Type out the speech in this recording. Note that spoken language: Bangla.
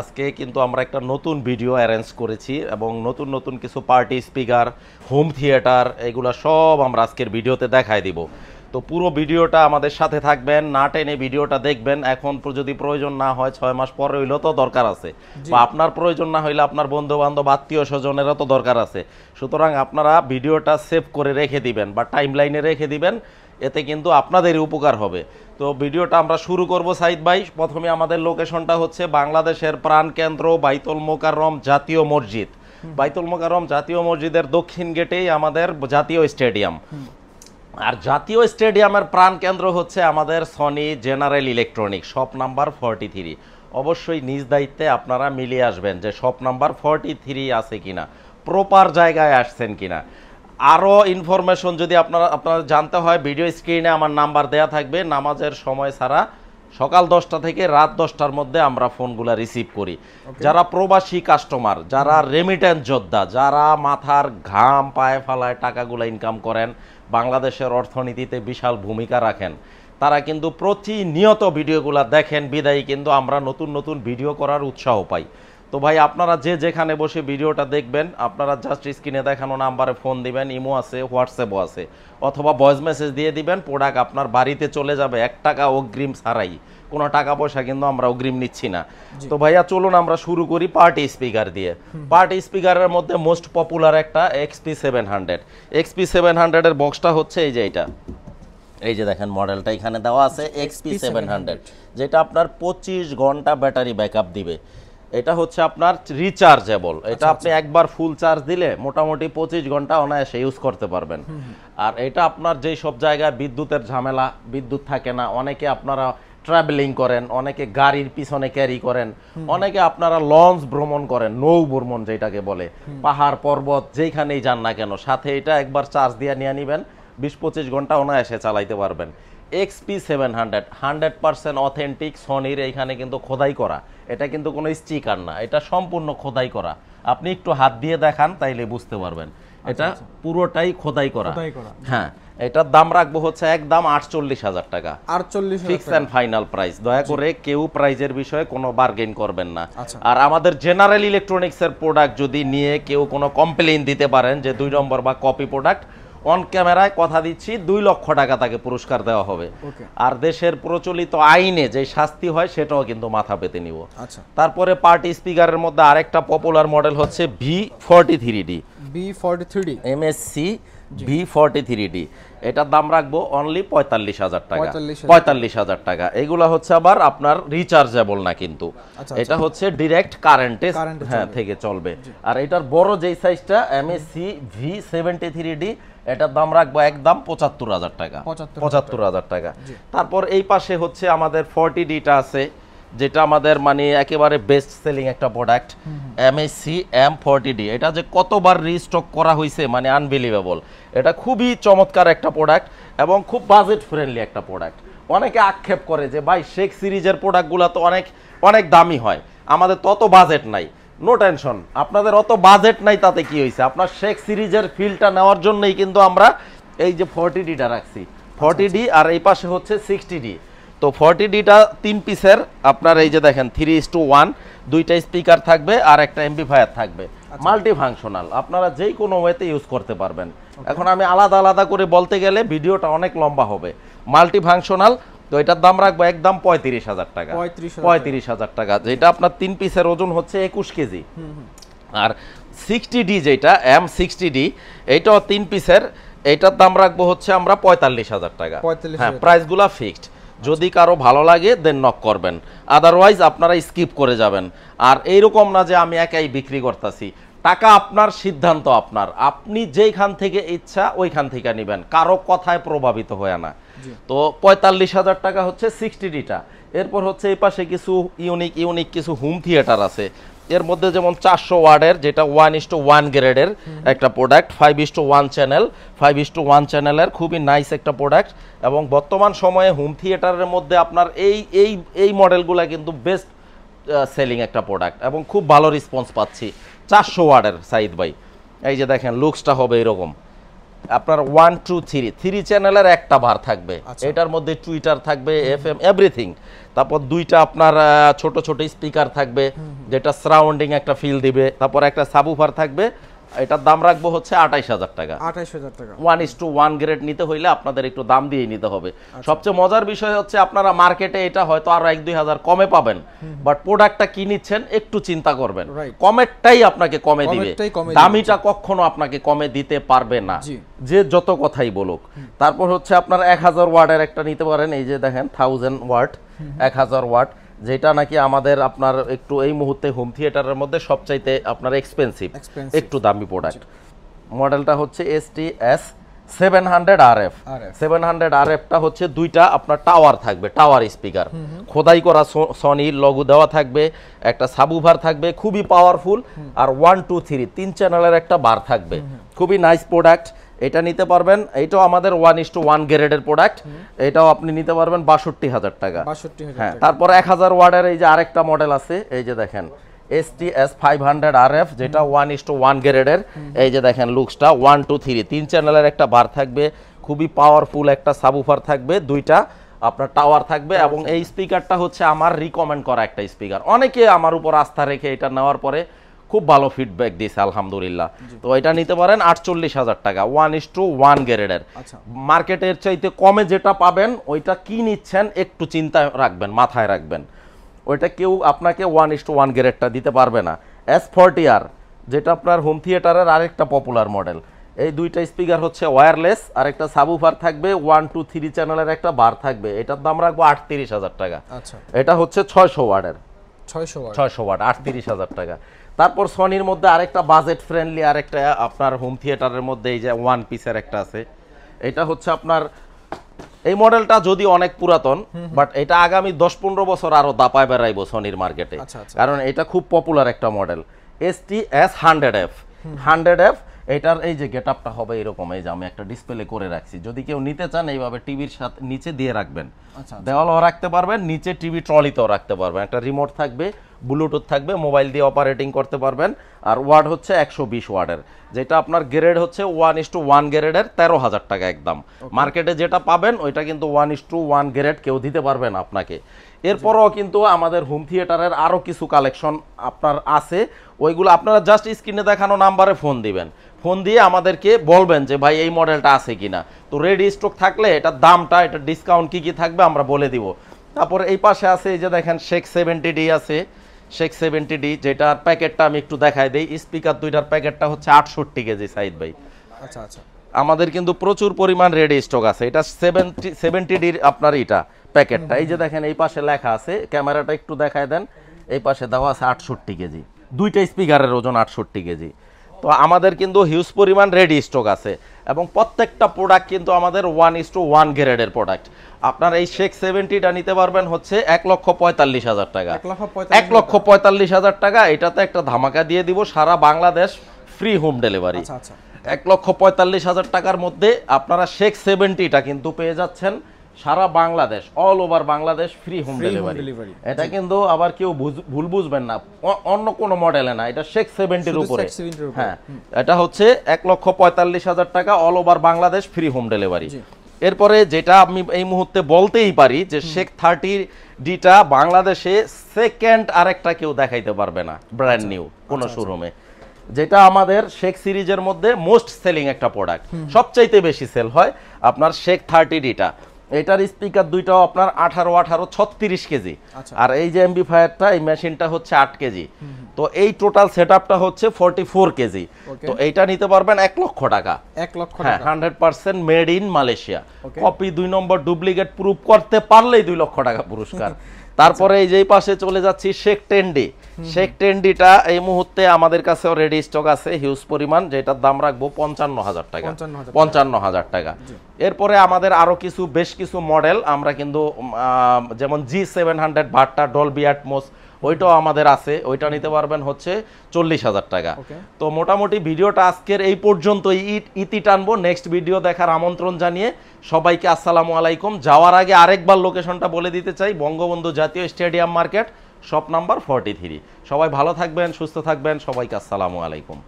আজকে কিন্তু আমরা একটা নতুন ভিডিও অ্যারেঞ্জ করেছি এবং নতুন নতুন কিছু পার্টি স্পিকার, হোম থিয়েটার এগুলা সব আমরা আজকের ভিডিওতে দেখায় দিব। তো পুরো ভিডিওটা আমাদের সাথে থাকবেন, না টেনে ভিডিওটা দেখবেন। এখন যদি প্রয়োজন না হয় 6 মাস পরে হইলেও তো দরকার আছে, বা আপনার প্রয়োজন না হইলে আপনার বন্ধু বান্ধব আত্মীয় স্বজনেরও তো দরকার আছে। সুতরাং আপনারা ভিডিওটা সেভ করে রেখে দিবেন বা টাইম লাইনে রেখে দিবেন, এতে কিন্তু আপনাদেরই উপকার হবে। তো ভিডিওটা আমরা শুরু করব সাইদ ভাই। প্রথমে আমাদের লোকেশনটা হচ্ছে বাংলাদেশের প্রাণকেন্দ্র বাইতুল মোকাররম জাতীয় মসজিদ। বাইতুল মোকাররম জাতীয় মসজিদের দক্ষিণ গেটেই আমাদের জাতীয় স্টেডিয়াম। আর জাতীয় স্টেডিয়ামের প্রাণকেন্দ্র হচ্ছে আমাদের Sony general electronic, shop number 43। অবশ্যই নিজ দায়িত্বে আপনারা মিলিয়ে আসবেন যে শপ নাম্বার 43 আছে কিনা, প্রপার জায়গায় আসছেন কিনা। আরও ইনফরমেশন যদি আপনারা জানতে হয়, ভিডিও স্ক্রিনে আমার নাম্বার দেয়া থাকবে। নামাজের সময় ছাড়া সকাল 10টা থেকে রাত 10টার মধ্যে আমরা ফোনগুলো রিসিভ করি। যারা প্রবাসী কাস্টমার, যারা রেমিটেন্স যোদ্ধা, যারা মাথার ঘাম পায়ে ফালায় টাকাগুলো ইনকাম করেন, বাংলাদেশের অর্থনীতিতে বিশাল ভূমিকা রাখেন, তারা কিন্তু প্রতিনিয়ত ভিডিওগুলো দেখেন, বিদায়ী কিন্তু আমরা নতুন নতুন ভিডিও করার উৎসাহ পাই। তো ভাই আপনারা যে যেখানে বসে ভিডিওটা দেখবেন, আপনারা জাস্ট স্ক্রিনে দেখানো নাম্বারে ফোন দিবেন, ইমো আছে, হোয়াটসঅ্যাপও আছে, অথবা ভয়েস মেসেজ দিয়ে দিবেন। প্রোডাক্ট আপনার বাড়িতে চলে যাবে 1 টাকা অগ্রিম ছাড়াই। কোনো টাকা পয়সা কিন্তু আমরা অগ্রিম নিচ্ছি না। তো ভাইয়া চলুন আমরা শুরু করি পার্টি স্পিকার দিয়ে। পার্টি স্পিকারের মধ্যে মোস্ট পপুলার একটা XP700। XP700 এর বক্সটা হচ্ছে এই যে এটা, এই যে দেখেন মডেলটা এখানে দেওয়া আছে XP700, যেটা আপনার 25 ঘন্টা ব্যাটারি ব্যাকআপ দিবে। এটা হচ্ছে আপনার রিচার্জেবল। এটা আপনি একবার ফুল চার্জ দিলে মোটামুটি 25 ঘন্টা অনায়াসে ইউজ করতে পারবেন। আর এটা আপনার যেই সব জায়গায় বিদ্যুতের ঝামেলা, বিদ্যুৎ থাকে না, অনেকে আপনারা ট্রাভেলিং করেন, অনেকে গাড়ির পিছনে ক্যারি করেন, অনেকে আপনারা লঞ্চ ভ্রমণ করেন, নৌ ভ্রমণ যেটাকে বলে, পাহাড় পর্বত যেখানেই যান না কেন, সাথে এটা একবার চার্জ দিয়ে নিয়ে নেবেন, 20-25 ঘন্টা অনায়াসে চালাইতে পারবেন। XP700 100% অথেন্টিক সনির, এইখানে কিন্তু খোদাই করা, এটা কিন্তু কোনো স্টিকার না, এটা সম্পূর্ণ খোদাই করা। আপনি একটু হাত দিয়ে দেখান তাইলে বুঝতে পারবেন, এটা পুরোটাই খোদাই করা। হ্যাঁ, এটার দাম রাখবো হচ্ছে একদম 48,000 টাকা, 48 ফিক্স এন্ড ফাইনাল প্রাইস। দয়া করে কেউ প্রাইজের বিষয়ে কোনো বার্গেন করবেন না। আর আমাদের জেনারেল ইলেকট্রনিক্স এর প্রোডাক্ট যদি নিয়ে কেউ কোনো কমপ্লেইন দিতে পারেন যে 2 নম্বর বা কপি প্রোডাক্ট, অন ক্যামেরায় কথা দিচ্ছি 2 লক্ষ টাকা তাকে পুরস্কার দেওয়া হবে। আর দেশের প্রচলিত আইনে যে শাস্তি হয় সেটাও কিন্তু মাথা পেতে নিব। তারপরে পার্টি স্পিকারের মধ্যে আরেকটা পপুলার মডেল হচ্ছে V43D, MSC V43D। এটার দাম রাখবো অনলি 45,000 টাকা, 45,000 টাকা। এগুলা হচ্ছে আবার আপনার রিচার্জেবল না, কিন্তু এটা হচ্ছে ডিরেক্ট কারেন্টে থেকে চলবে। আর এটার বড় যেই সাইজটা MSC V73D, এটার দাম রাখবো একদম 75,000 টাকা, 75,000 টাকা। তারপর এই পাশে হচ্ছে আমাদের 40Dটা আছে, যেটা আমাদের মানে একেবারে বেস্ট সেলিং একটা প্রোডাক্ট, MSC M40D। এটা যে কতবার রিস্টক করা হয়েছে মানে আনবিলিভেবল। এটা খুবই চমৎকার একটা প্রোডাক্ট এবং খুব বাজেট ফ্রেন্ডলি একটা প্রোডাক্ট। অনেকে আক্ষেপ করে যে ভাই শেখ সিরিজের প্রোডাক্টগুলো তো অনেক অনেক দামি হয়, আমাদের তত বাজেট নাই। নো টেনশন, আপনাদের অত বাজেট নাই তাতে কি হয়েছে, আপনার শেখ সিরিজের ফিলটা নেওয়ার জন্যই কিন্তু আমরা এই যে 40Dটা রাখছি, 40D। আর এই পাশে হচ্ছে 60D। তো 40Dটা 3 পিসের, আপনার এই যে দেখেন 3:1, 2টা স্পিকার থাকবে আর একটা এমপ্লিফায়ার থাকবে, মাল্টি ফাংশনাল, আপনারা যেই কোনো ওয়েতে ইউজ করতে পারবেন। এখন আমি আলাদা আলাদা করে বলতে গেলে ভিডিওটা অনেক লম্বা হবে। মাল্টি ফাংশনাল, তো এটার দাম রাখবো একদম 35,000 টাকা, 35,000 টাকা, যেটা আপনার 3 পিসের ওজন হচ্ছে 21 কেজি। আর 60D যেটা M60D, এইটাও 3 পিসের, এইটার দাম রাখবো হচ্ছে আমরা 45,000 টাকা। হ্যাঁ, প্রাইসগুলা ফিক্সড। যদি কারো ভালো লাগে দেন নক করবেন, আদারওয়াইজ আপনারা স্কিপ করে যাবেন। আর এইরকম না যে আমি একাই বিক্রি করতেছি, টাকা আপনার, সিদ্ধান্ত আপনার, আপনি যেইখান থেকে ইচ্ছা ওইখান থেকে নেবেন, কারো কথায় প্রভাবিত হয় না। তো 45,000 টাকা হচ্ছে 60Dটা। এরপর হচ্ছে এই পাশে কিছু ইউনিক কিছু হোম থিয়েটার আছে। এর মধ্যে যেমন 400 ওয়াটের, যেটা 1:1 গ্রেডের একটা প্রোডাক্ট, 5:1 চ্যানেল, 5:1 চ্যানেলের খুবই নাইস একটা প্রোডাক্ট। এবং বর্তমান সময়ে হোম থিয়েটারের মধ্যে আপনার এই মডেলগুলো কিন্তু বেস্ট সেলিং একটা প্রোডাক্ট এবং খুব ভালো রেসপন্স পাচ্ছি। 400 ওয়াটের সাইদ ভাই, এই যে দেখেন লুকসটা হবে এরকম, আপনার 1 2 3 3 চ্যানেলের একটা বার থাকবে, এটার মধ্যে টুইটার থাকবে, এফএম, এভরিথিং। তারপর দুইটা আপনার ছোট ছোট স্পিকার থাকবে যেটা সারাউন্ডিং একটা ফিল দিবে, তারপর একটা সাবউফার থাকবে। এটার দাম রাখবো হচ্ছে 28000 টাকা। 28000 টাকা। 1:1 গ্রেড নিতে হইলে আপনাদের একটু দাম দিয়ে নিতে হবে। সবচেয়ে মজার বিষয় হচ্ছে আপনারা মার্কেটে এটা হয়তো আরো 1-2 হাজার কমে পাবেন, বাট প্রোডাক্টটা কি নিচ্ছেন একটু চিন্তা করবেন। কমেরটাই আপনাকে কমে দিবে, দামিটা কখনো আপনাকে কমে দিতে পারবে না, যে যত কথাই বলুক। তারপর হচ্ছে আপনার 1000 ওয়াটের একটা নিতে পারেন, এই যে দেখেন 1000 ওয়াট, 1000 ওয়াট, যেটা নাকি আমাদের আপনার একটু এই মুহূর্তে হোম থিয়েটারের মধ্যে সবচাইতে আপনার এক্সপেন্সিভ, একটু দামি প্রোডাক্ট। মডেলটা হচ্ছে STS 700 RF। 700 RF-টা হচ্ছে দুইটা আপনার টাওয়ার থাকবে, টাওয়ার স্পিকার, খোদাই করা সনি লোগো দেওয়া থাকবে, একটা সাবউফার থাকবে খুবই পাওয়ারফুল, আর 1 2 3 তিন চ্যানেলের একটা বার থাকবে, খুবই নাইস প্রোডাক্ট। এটা নিতে পারবেন, এইটাও আমাদের 1:1 গ্রেডের প্রোডাক্ট, এটাও আপনি নিতে পারবেন 62000 টাকা। হ্যাঁ, তারপর 1000 ওয়াটের এই যে আরেকটা মডেল আছে, এই যে দেখেন STS 500 RF, যেটা 1:1 গ্রেডের। এই যে দেখেন লুকসটা 1 2 3 তিন চ্যানেলের একটা বার থাকবে, খুবই পাওয়ারফুল একটা সাবউফার থাকবে, দুইটা আপনার টাওয়ার থাকবে, এবং এই স্পিকারটা হচ্ছে আমার রিকমেন্ড করা একটা স্পিকার। অনেকে আমার উপর আস্থা রেখে এটা নেওয়ার পরে খুব ভালো ফিডব্যাক দিয়েছে আলহামদুলিল্লাহ। তো এটা নিতে পারেন 48000 টাকা, 1:1 গ্রেডের। মার্কেটের চাইতে কমে যেটা পাবেন ওইটা কি নিচ্ছেন একটু চিন্তা রাখবেন, মাথায় রাখবেন, ওইটা কেউ আপনাকে 1:1 গ্রেডটা দিতে পারবে না। S40R, যেটা আপনার হোম থিয়েটারের আরেকটা পপুলার মডেল। এই দুইটা স্পিকার হচ্ছে ওয়্যারলেস, আর একটা সাবউফার থাকবে, 1 2 3 চ্যানেলের একটা বার থাকবে। এটার দাম রাখবো 38000 টাকা। এটা হচ্ছে 600 ওয়াটের, 600 ওয়াট, 38000 টাকা। তারপর সনির মধ্যে আরেকটা বাজেট ফ্রেন্ডলি আরেকটা আপনার হোম থিয়েটারের মধ্যে এই যে 1 পিসের একটা আছে, এটা হচ্ছে আপনার এই মডেলটা যদি অনেক পুরাতন, বাট এটা আগামী 10-15 বছর আরো দাপায় বেড়াইবো সনির মার্কেটে, কারণ এটা খুব পপুলার একটা মডেল। STS 100F। 100F, এটার এই যে গেটআপটা হবে এরকম, এই যে আমি একটা ডিসপ্লে করে রাখছি, যদি কেউ নিতে চান এইভাবে টিভির সাথে নিচে দিয়ে রাখবেন, দেওয়ালও রাখতে পারবেন, নিচে টিভি ট্রলিতেও রাখতে পারবেন, একটা রিমোট থাকবে, ব্লুটুথ থাকবে, মোবাইল দিয়ে অপারেটিং করতে পারবেন। আর ওয়াট হচ্ছে 120 ওয়াটের, যেটা আপনার গ্রেড হচ্ছে 1:1 গ্রেডের, 13000 টাকা একদম। মার্কেটে যেটা পাবেন ওইটা কিন্তু 1:1 গ্রেড কেউ দিতে পারবে না আপনাকে। এরপরও কিন্তু আমাদের হোম থিয়েটারের আরও কিছু কালেকশন আপনার আছে, ওইগুলো আপনারা জাস্ট স্ক্রিনে দেখানো নাম্বারে ফোন দিবেন, ফোন দিয়ে আমাদেরকে বলবেন যে ভাই এই মডেলটা আছে কিনা। তো রেডি স্টক থাকলে এটার দামটা, এটা ডিসকাউন্ট কি কি থাকবে আমরা বলে দিব। তারপর এই পাশে আছে এই যে দেখেন শেখ 70D আছে, শেখ 70D, যেটার প্যাকেটটা আমি একটু দেখাই দেই। স্পিকার দুইটার প্যাকেটটা হচ্ছে 68 কেজি সাইদ ভাই। আমাদের কিন্তু প্রচুর পরিমাণ রেডি স্টক আছে। এটা 70D আপনার এটা প্যাকেটটা, এই যে দেখেন এই পাশে লেখা আছে, ক্যামেরাটা একটু দেখায় দেন, এই পাশে দেওয়া আছে 68 কেজি, দুইটা স্পিকারের ওজন 68 কেজি। তো আমাদের কিন্তু হিউজ পরিমাণ রেডি স্টক আছে, এবং প্রত্যেকটা প্রোডাক্ট কিন্তু আমাদের 1:1 গ্রেডের প্রোডাক্ট। আপনার এই শেখ 70টা নিতে পারবেন হচ্ছে 1,45,000 টাকা, 1,45,000 টাকা। এটাতে একটা ধামাকা দিয়ে দিব, সারা বাংলাদেশ ফ্রি হোম ডেলিভারি। 1,45,000 টাকার মধ্যে আপনারা শেখ 70টা কিন্তু পেয়ে যাচ্ছেন সারা Bangladesh, all over Bangladesh free home delivery. এটা কিন্তু আবার কেউ ভুল বুঝবেন না, অন্য কোনো মডেলে না, এটা শেখ 70-র উপরে। হ্যাঁ, এটা হচ্ছে 1,45,000 টাকা, all over Bangladesh free home delivery. এরপরে যেটা আমি এই মুহূর্তে বলতেই পারি যে শেখ 30Dটা বাংলাদেশে সেকেন্ড আরেকটা কেউ দেখাইতে পারবে না, ব্র্যান্ড নিউ কোনো শোরুমে, যেটা আমাদের শেখ সিরিজের মধ্যে মোস্ট সেলিং একটা প্রোডাক্ট, সবচাইতে বেশি সেল হয় আপনার শেখ 30Dটা। এটার স্পিকার দুইটাও আপনার 18 36 কেজি, আর এই যে এমবিফায়ারটা, এই মেশিনটা হচ্ছে 8 কেজি। তো এই টোটাল সেটআপটা হচ্ছে 44 কেজি। তো এইটা নিতে পারবেন 1 লক্ষ টাকা। 1 লক্ষ টাকা, 100% made in Malaysia, copy 2 number duplicate proof করতে পারলেই 2 লক্ষ টাকা পুরস্কার। তারপরে এই যেই পাশে চলে যাচ্ছি শেখ 10D। শেখ 10Dটা এই মুহূর্তে আমাদের কাছেও রেডি স্টক আছে হিউজ পরিমাণ, যেটার দাম রাখবো 55,000 টাকা, 55,000 টাকা। এরপরে আমাদের আরো বেশ কিছু মডেল আমরা কিন্তু যেমন G700 ভাট্টা ডলবি অ্যাটমস, ওইটাও আমাদের আছে, ওইটা নিতে পারবেন হচ্ছে 40,000 টাকা। তো মোটামুটি ভিডিওটা আজকের এই পর্যন্ত ইতি টানবো, নেক্সট ভিডিও দেখার আমন্ত্রণ জানিয়ে সবাইকে আসসালামু আলাইকুম। যাওয়ার আগে আরেকবার লোকেশনটা বলে দিতে চাই, বঙ্গবন্ধু জাতীয় স্টেডিয়াম মার্কেট, শপ নাম্বার 43। সবাই ভালো থাকবেন, সুস্থ থাকবেন, সবাইকে আসসালামু আলাইকুম।